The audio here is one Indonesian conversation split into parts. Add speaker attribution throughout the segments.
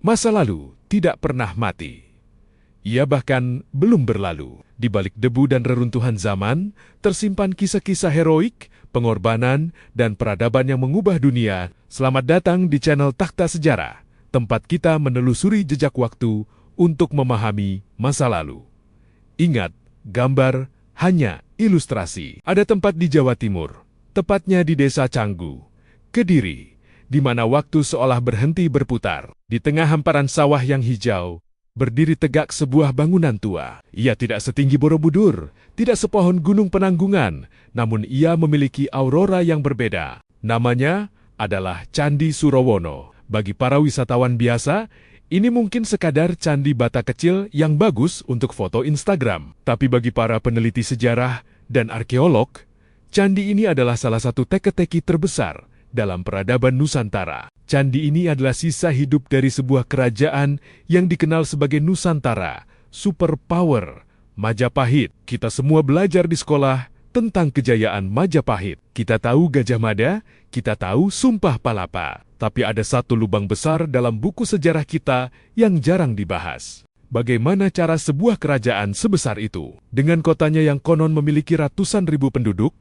Speaker 1: Masa lalu tidak pernah mati. Ia bahkan belum berlalu. Di balik debu dan reruntuhan zaman, tersimpan kisah-kisah heroik, pengorbanan, dan peradaban yang mengubah dunia. Selamat datang di channel Takhta Sejarah, tempat kita menelusuri jejak waktu untuk memahami masa lalu. Ingat, gambar hanya ilustrasi. Ada tempat di Jawa Timur, tepatnya di Desa Canggu, Kediri, di mana waktu seolah berhenti berputar. Di tengah hamparan sawah yang hijau, berdiri tegak sebuah bangunan tua. Ia tidak setinggi Borobudur, tidak sepohon Gunung Penanggungan, namun ia memiliki aurora yang berbeda. Namanya adalah Candi Surowono. Bagi para wisatawan biasa, ini mungkin sekadar candi bata kecil yang bagus untuk foto Instagram. Tapi bagi para peneliti sejarah dan arkeolog, candi ini adalah salah satu teka-teki terbesar dalam peradaban Nusantara. Candi ini adalah sisa hidup dari sebuah kerajaan yang dikenal sebagai Nusantara, superpower, Majapahit. Kita semua belajar di sekolah tentang kejayaan Majapahit. Kita tahu Gajah Mada, kita tahu Sumpah Palapa. Tapi ada satu lubang besar dalam buku sejarah kita yang jarang dibahas. Bagaimana cara sebuah kerajaan sebesar itu, dengan kotanya yang konon memiliki ratusan ribu penduduk,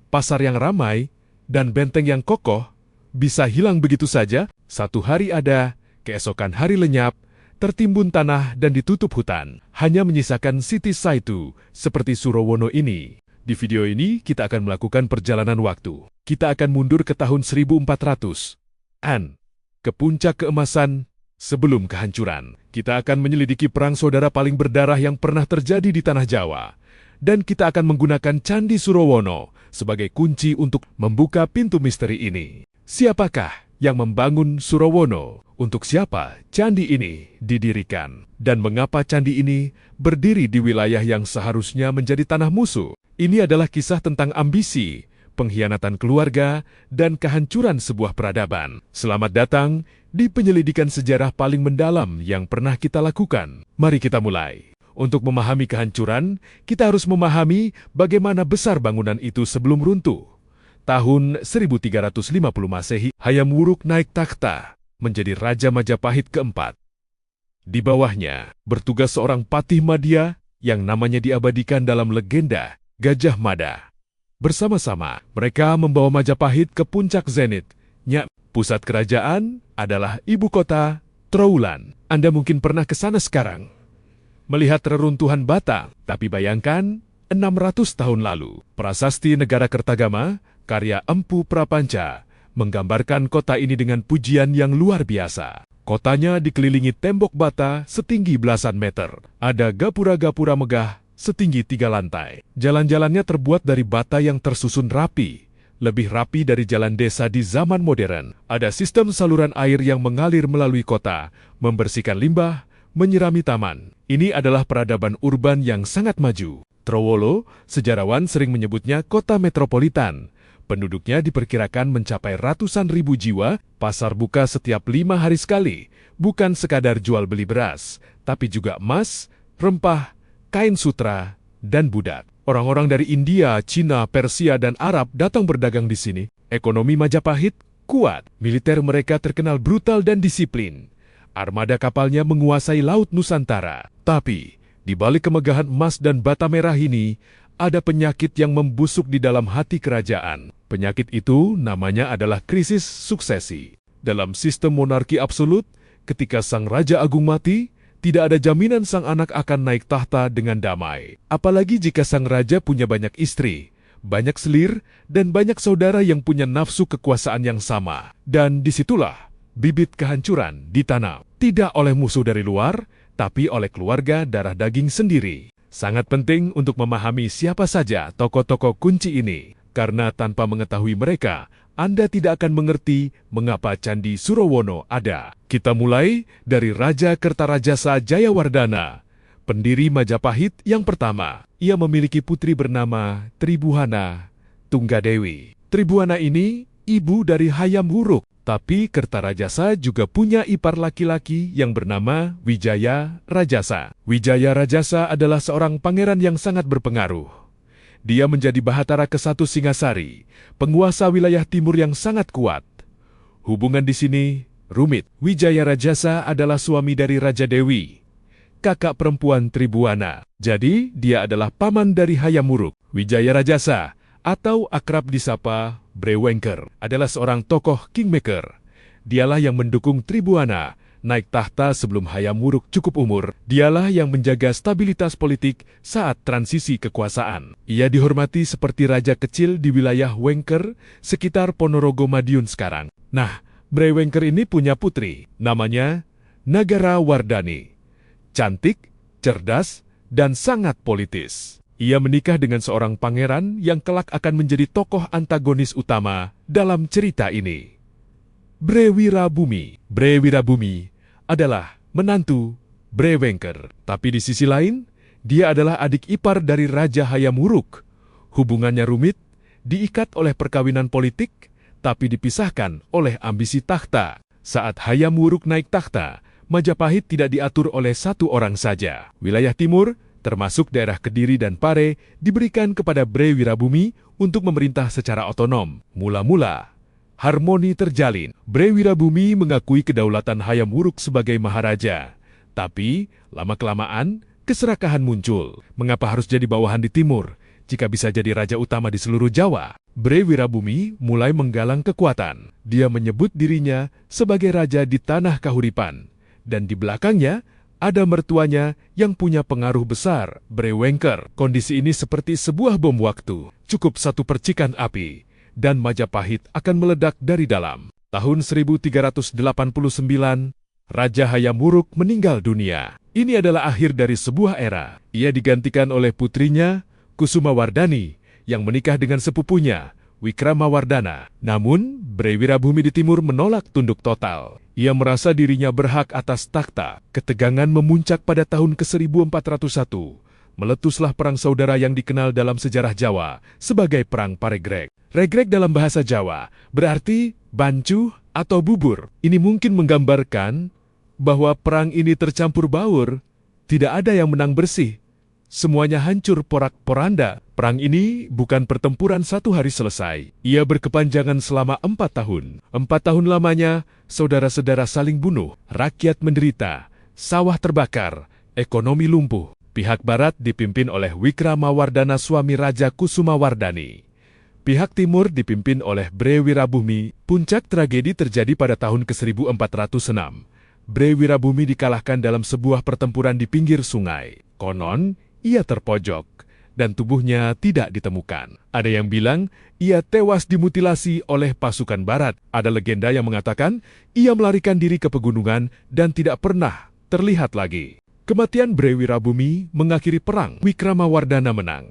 Speaker 1: pasar yang ramai, dan benteng yang kokoh, bisa hilang begitu saja? Satu hari ada, keesokan hari lenyap, tertimbun tanah dan ditutup hutan. Hanya menyisakan Siti Saitu seperti Surowono ini. Di video ini kita akan melakukan perjalanan waktu. Kita akan mundur ke tahun 1400-an, ke puncak keemasan sebelum kehancuran. Kita akan menyelidiki perang saudara paling berdarah yang pernah terjadi di Tanah Jawa. Dan kita akan menggunakan Candi Surowono sebagai kunci untuk membuka pintu misteri ini. Siapakah yang membangun Surowono? Untuk siapa candi ini didirikan? Dan mengapa candi ini berdiri di wilayah yang seharusnya menjadi tanah musuh? Ini adalah kisah tentang ambisi, pengkhianatan keluarga, dan kehancuran sebuah peradaban. Selamat datang di penyelidikan sejarah paling mendalam yang pernah kita lakukan. Mari kita mulai. Untuk memahami kehancuran, kita harus memahami bagaimana besar bangunan itu sebelum runtuh. Tahun 1350 Masehi, Hayam Wuruk naik takhta menjadi Raja Majapahit keempat. Di bawahnya, bertugas seorang patih Madya yang namanya diabadikan dalam legenda Gajah Mada. Bersama-sama, mereka membawa Majapahit ke puncak zenitnya. Pusat kerajaan adalah ibu kota, Trowulan. Anda mungkin pernah ke sana sekarang, melihat reruntuhan bata, tapi bayangkan 600 tahun lalu. Prasasti Negara Kertagama, karya Empu Prapanca, menggambarkan kota ini dengan pujian yang luar biasa. Kotanya dikelilingi tembok bata setinggi belasan meter. Ada gapura-gapura megah setinggi 3 lantai. Jalan-jalannya terbuat dari bata yang tersusun rapi, lebih rapi dari jalan desa di zaman modern. Ada sistem saluran air yang mengalir melalui kota, membersihkan limbah, menyirami taman. Ini adalah peradaban urban yang sangat maju. Trowolo, sejarawan sering menyebutnya kota metropolitan. Penduduknya diperkirakan mencapai ratusan ribu jiwa. Pasar buka setiap 5 hari sekali. Bukan sekadar jual beli beras, tapi juga emas, rempah, kain sutra, dan budak. Orang-orang dari India, Cina, Persia, dan Arab datang berdagang di sini. Ekonomi Majapahit kuat. Militer mereka terkenal brutal dan disiplin. Armada kapalnya menguasai Laut Nusantara. Tapi, di balik kemegahan emas dan bata merah ini, ada penyakit yang membusuk di dalam hati kerajaan. Penyakit itu namanya adalah krisis suksesi. Dalam sistem monarki absolut, ketika sang Raja Agung mati, tidak ada jaminan sang anak akan naik tahta dengan damai. Apalagi jika sang raja punya banyak istri, banyak selir, dan banyak saudara yang punya nafsu kekuasaan yang sama. Dan disitulah bibit kehancuran ditanam, tidak oleh musuh dari luar, tapi oleh keluarga darah daging sendiri. Sangat penting untuk memahami siapa saja tokoh-tokoh kunci ini, karena tanpa mengetahui mereka, Anda tidak akan mengerti mengapa Candi Surowono ada. Kita mulai dari Raja Kertarajasa Jayawardana, pendiri Majapahit yang pertama. Ia memiliki putri bernama Tribuhana Tunggadewi. Tribuhana ini ibu dari Hayam Wuruk. Tapi Kertarajasa juga punya ipar laki-laki yang bernama Wijaya Rajasa. Wijaya Rajasa adalah seorang pangeran yang sangat berpengaruh. Dia menjadi Bahatara ke-1 Singasari, penguasa wilayah timur yang sangat kuat. Hubungan di sini Rumit. Wijaya Rajasa adalah suami dari Raja Dewi, kakak perempuan Tribuana. Jadi, dia adalah paman dari Hayam Wuruk. Wijaya Rajasa, atau akrab disapa Brewengker, adalah seorang tokoh kingmaker. Dialah yang mendukung Tribuana naik tahta sebelum Hayam Wuruk cukup umur. Dialah yang menjaga stabilitas politik saat transisi kekuasaan. Ia dihormati seperti raja kecil di wilayah Wengker sekitar Ponorogo Madiun sekarang. Nah, Brewengker ini punya putri, namanya Nagara Wardani. Cantik, cerdas, dan sangat politis. Ia menikah dengan seorang pangeran yang kelak akan menjadi tokoh antagonis utama dalam cerita ini. Brewirabumi. Brewirabumi adalah menantu Brewengker. Tapi di sisi lain, dia adalah adik ipar dari Raja Hayam Wuruk. Hubungannya rumit, diikat oleh perkawinan politik, tapi dipisahkan oleh ambisi takhta. Saat Hayam Wuruk naik takhta, Majapahit tidak diatur oleh satu orang saja. Wilayah timur, termasuk daerah Kediri dan Pare, diberikan kepada Brewirabumi untuk memerintah secara otonom. Mula-mula, harmoni terjalin. Brewirabumi mengakui kedaulatan Hayam Wuruk sebagai maharaja. Tapi, lama-kelamaan, keserakahan muncul. Mengapa harus jadi bawahan di timur, jika bisa jadi raja utama di seluruh Jawa? Brewirabumi mulai menggalang kekuatan. Dia menyebut dirinya sebagai raja di tanah Kahuripan. Dan di belakangnya, ada mertuanya yang punya pengaruh besar, Brewengker. Kondisi ini seperti sebuah bom waktu. Cukup satu percikan api, dan Majapahit akan meledak dari dalam. Tahun 1389, Raja Hayam Wuruk meninggal dunia. Ini adalah akhir dari sebuah era. Ia digantikan oleh putrinya, Kusumawardani, yang menikah dengan sepupunya, Wikramawardana. Namun, Brewirabumi di timur menolak tunduk total. Ia merasa dirinya berhak atas takhta. Ketegangan memuncak pada tahun ke-1401. Meletuslah perang saudara yang dikenal dalam sejarah Jawa sebagai Perang Paregreg. Regreg dalam bahasa Jawa berarti bancuh atau bubur. Ini mungkin menggambarkan bahwa perang ini tercampur baur. Tidak ada yang menang bersih. Semuanya hancur porak-poranda. Perang ini bukan pertempuran satu hari selesai. Ia berkepanjangan selama 4 tahun. 4 tahun lamanya, saudara-saudara saling bunuh, rakyat menderita, sawah terbakar, ekonomi lumpuh. Pihak barat dipimpin oleh Wikramawardana suami Raja Kusumawardani. Pihak timur dipimpin oleh Brewirabumi. Puncak tragedi terjadi pada tahun ke-1406. Brewirabumi dikalahkan dalam sebuah pertempuran di pinggir sungai. Konon, ia terpojok dan tubuhnya tidak ditemukan. Ada yang bilang ia tewas dimutilasi oleh pasukan barat. Ada legenda yang mengatakan ia melarikan diri ke pegunungan dan tidak pernah terlihat lagi. Kematian Brewirabumi mengakhiri perang. Wikramawardana menang.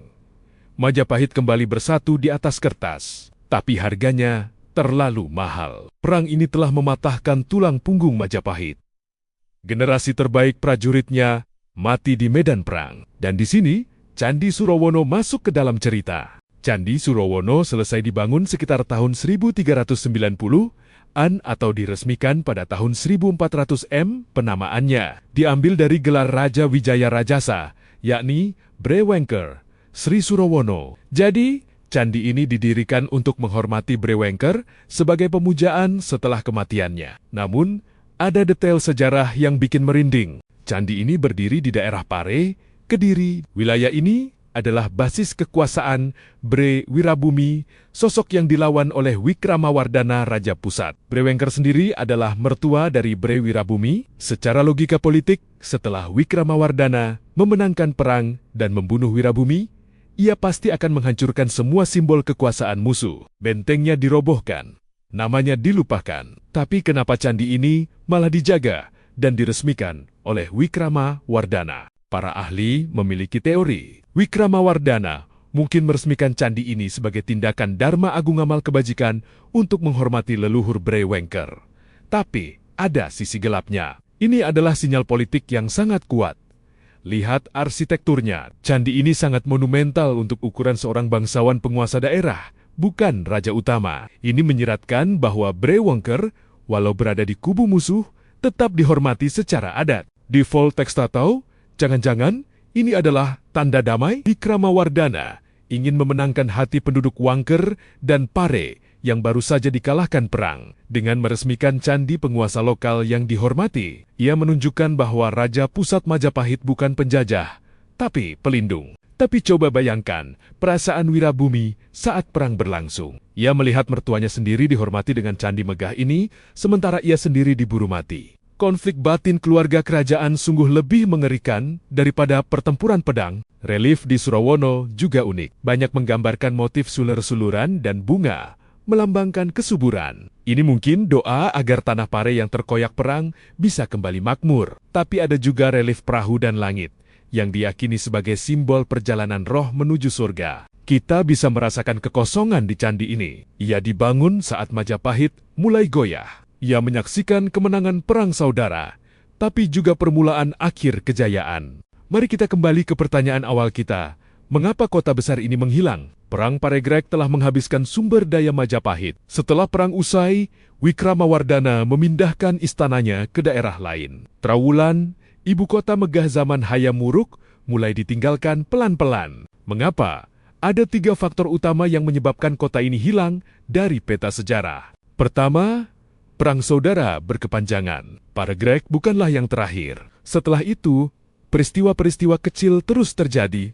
Speaker 1: Majapahit kembali bersatu di atas kertas, tapi harganya terlalu mahal. Perang ini telah mematahkan tulang punggung Majapahit. Generasi terbaik prajuritnya mati di medan perang. Dan di sini, Candi Surawono masuk ke dalam cerita. Candi Surawono selesai dibangun sekitar tahun 1390-an atau diresmikan pada tahun 1400 M. Penamaannya diambil dari gelar Raja Wijaya Rajasa, yakni Brewengker, Sri Surawono. Jadi, candi ini didirikan untuk menghormati Brewengker sebagai pemujaan setelah kematiannya. Namun, ada detail sejarah yang bikin merinding. Candi ini berdiri di daerah Pare, Kediri. Wilayah ini adalah basis kekuasaan Brewirabumi, sosok yang dilawan oleh Wikramawardana Raja Pusat. Brewengker sendiri adalah mertua dari Brewirabumi. Secara logika politik, setelah Wikramawardana memenangkan perang dan membunuh Wirabumi, ia pasti akan menghancurkan semua simbol kekuasaan musuh. Bentengnya dirobohkan, namanya dilupakan. Tapi kenapa candi ini malah dijaga dan diresmikan oleh Wikramawardana? Para ahli memiliki teori. Wikramawardana mungkin meresmikan candi ini sebagai tindakan Dharma Agung Amal Kebajikan untuk menghormati leluhur Brewengker. Tapi ada sisi gelapnya. Ini adalah sinyal politik yang sangat kuat. Lihat arsitekturnya. Candi ini sangat monumental untuk ukuran seorang bangsawan penguasa daerah, bukan raja utama. Ini menyiratkan bahwa Brewengker, walau berada di kubu musuh, tetap dihormati secara adat. Di volteks atau jangan-jangan ini adalah tanda damai? Wikramawardana ingin memenangkan hati penduduk Wangker dan Pare yang baru saja dikalahkan perang. Dengan meresmikan candi penguasa lokal yang dihormati, ia menunjukkan bahwa Raja Pusat Majapahit bukan penjajah, tapi pelindung. Tapi coba bayangkan perasaan Wirabumi saat perang berlangsung. Ia melihat mertuanya sendiri dihormati dengan candi megah ini, sementara ia sendiri diburu mati. Konflik batin keluarga kerajaan sungguh lebih mengerikan daripada pertempuran pedang. Relief di Surawono juga unik. Banyak menggambarkan motif sulur-suluran dan bunga, melambangkan kesuburan. Ini mungkin doa agar tanah Pare yang terkoyak perang bisa kembali makmur. Tapi ada juga relief perahu dan langit, yang diyakini sebagai simbol perjalanan roh menuju surga. Kita bisa merasakan kekosongan di candi ini. Ia dibangun saat Majapahit mulai goyah. Ia menyaksikan kemenangan perang saudara, tapi juga permulaan akhir kejayaan. Mari kita kembali ke pertanyaan awal kita. Mengapa kota besar ini menghilang? Perang Paregreg telah menghabiskan sumber daya Majapahit. Setelah perang usai, Wikramawardhana memindahkan istananya ke daerah lain. Trowulan, ibu kota megah zaman Hayam Wuruk, mulai ditinggalkan pelan-pelan. Mengapa? Ada 3 faktor utama yang menyebabkan kota ini hilang dari peta sejarah. Pertama, perang saudara berkepanjangan. Paregreg bukanlah yang terakhir. Setelah itu, peristiwa-peristiwa kecil terus terjadi.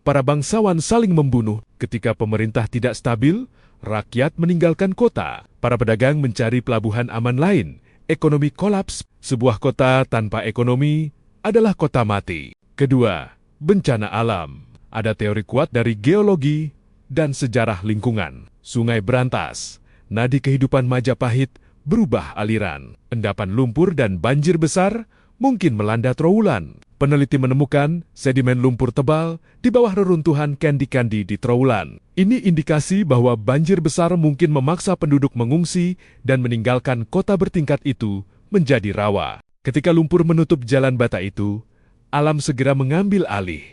Speaker 1: Para bangsawan saling membunuh. Ketika pemerintah tidak stabil, rakyat meninggalkan kota. Para pedagang mencari pelabuhan aman lain. Ekonomi kolaps. Sebuah kota tanpa ekonomi adalah kota mati. Kedua, bencana alam. Ada teori kuat dari geologi dan sejarah lingkungan. Sungai berantas. Nadi kehidupan Majapahit berubah aliran. Endapan lumpur dan banjir besar mungkin melanda Trowulan. Peneliti menemukan sedimen lumpur tebal di bawah reruntuhan candi-candi di Trowulan. Ini indikasi bahwa banjir besar mungkin memaksa penduduk mengungsi dan meninggalkan kota bertingkat itu menjadi rawa. Ketika lumpur menutup jalan bata itu, alam segera mengambil alih.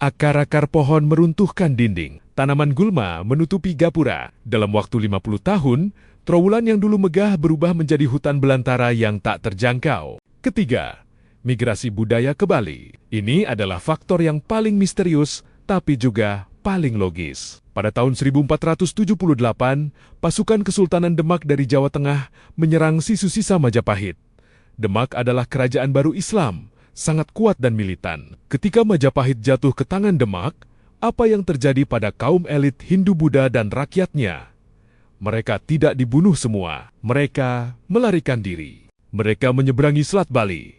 Speaker 1: Akar-akar pohon meruntuhkan dinding. Tanaman gulma menutupi gapura. Dalam waktu 50 tahun, Trowulan yang dulu megah berubah menjadi hutan belantara yang tak terjangkau. Ketiga, migrasi budaya ke Bali. Ini adalah faktor yang paling misterius, tapi juga paling logis. Pada tahun 1478, pasukan Kesultanan Demak dari Jawa Tengah menyerang sisa-sisa Majapahit. Demak adalah kerajaan baru Islam, sangat kuat dan militan. Ketika Majapahit jatuh ke tangan Demak, apa yang terjadi pada kaum elit Hindu-Buddha dan rakyatnya? Mereka tidak dibunuh semua. Mereka melarikan diri. Mereka menyeberangi Selat Bali.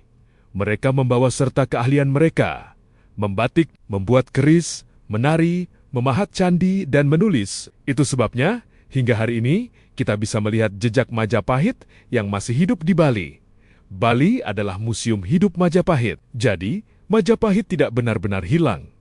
Speaker 1: Mereka membawa serta keahlian mereka. Membatik, membuat keris, menari, memahat candi, dan menulis. Itu sebabnya, hingga hari ini, kita bisa melihat jejak Majapahit yang masih hidup di Bali. Bali adalah museum hidup Majapahit. Jadi, Majapahit tidak benar-benar hilang.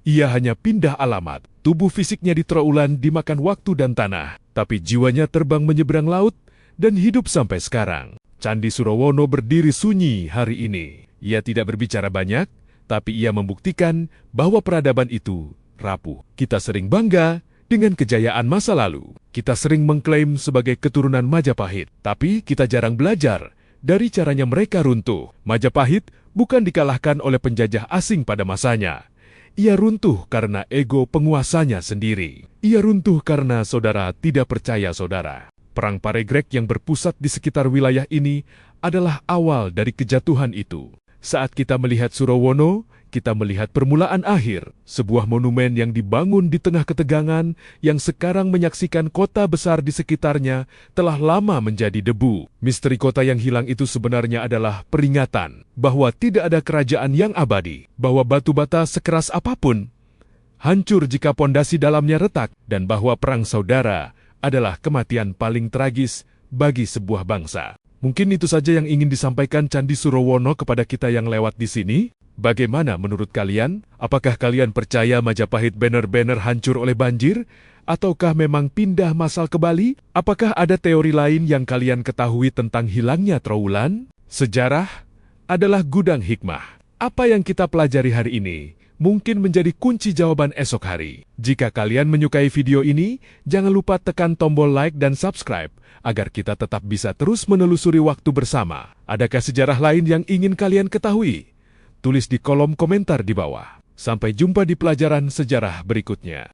Speaker 1: Ia hanya pindah alamat. Tubuh fisiknya di Trowulan dimakan waktu dan tanah, tapi jiwanya terbang menyeberang laut dan hidup sampai sekarang. Candi Surawono berdiri sunyi hari ini. Ia tidak berbicara banyak, tapi ia membuktikan bahwa peradaban itu rapuh. Kita sering bangga dengan kejayaan masa lalu. Kita sering mengklaim sebagai keturunan Majapahit, tapi kita jarang belajar dari caranya mereka runtuh. Majapahit bukan dikalahkan oleh penjajah asing pada masanya. Ia runtuh karena ego penguasanya sendiri. Ia runtuh karena saudara tidak percaya saudara. Perang Paregreg yang berpusat di sekitar wilayah ini adalah awal dari kejatuhan itu. Saat kita melihat Surawono, kita melihat permulaan akhir. Sebuah monumen yang dibangun di tengah ketegangan yang sekarang menyaksikan kota besar di sekitarnya telah lama menjadi debu. Misteri kota yang hilang itu sebenarnya adalah peringatan bahwa tidak ada kerajaan yang abadi, bahwa batu bata sekeras apapun hancur jika pondasi dalamnya retak, dan bahwa perang saudara adalah kematian paling tragis bagi sebuah bangsa. Mungkin itu saja yang ingin disampaikan Candi Surawono kepada kita yang lewat di sini. Bagaimana menurut kalian? Apakah kalian percaya Majapahit benar-benar hancur oleh banjir? Ataukah memang pindah massal ke Bali? Apakah ada teori lain yang kalian ketahui tentang hilangnya Trowulan? Sejarah adalah gudang hikmah. Apa yang kita pelajari hari ini mungkin menjadi kunci jawaban esok hari. Jika kalian menyukai video ini, jangan lupa tekan tombol like dan subscribe agar kita tetap bisa terus menelusuri waktu bersama. Adakah sejarah lain yang ingin kalian ketahui? Tulis di kolom komentar di bawah. Sampai jumpa di pelajaran sejarah berikutnya.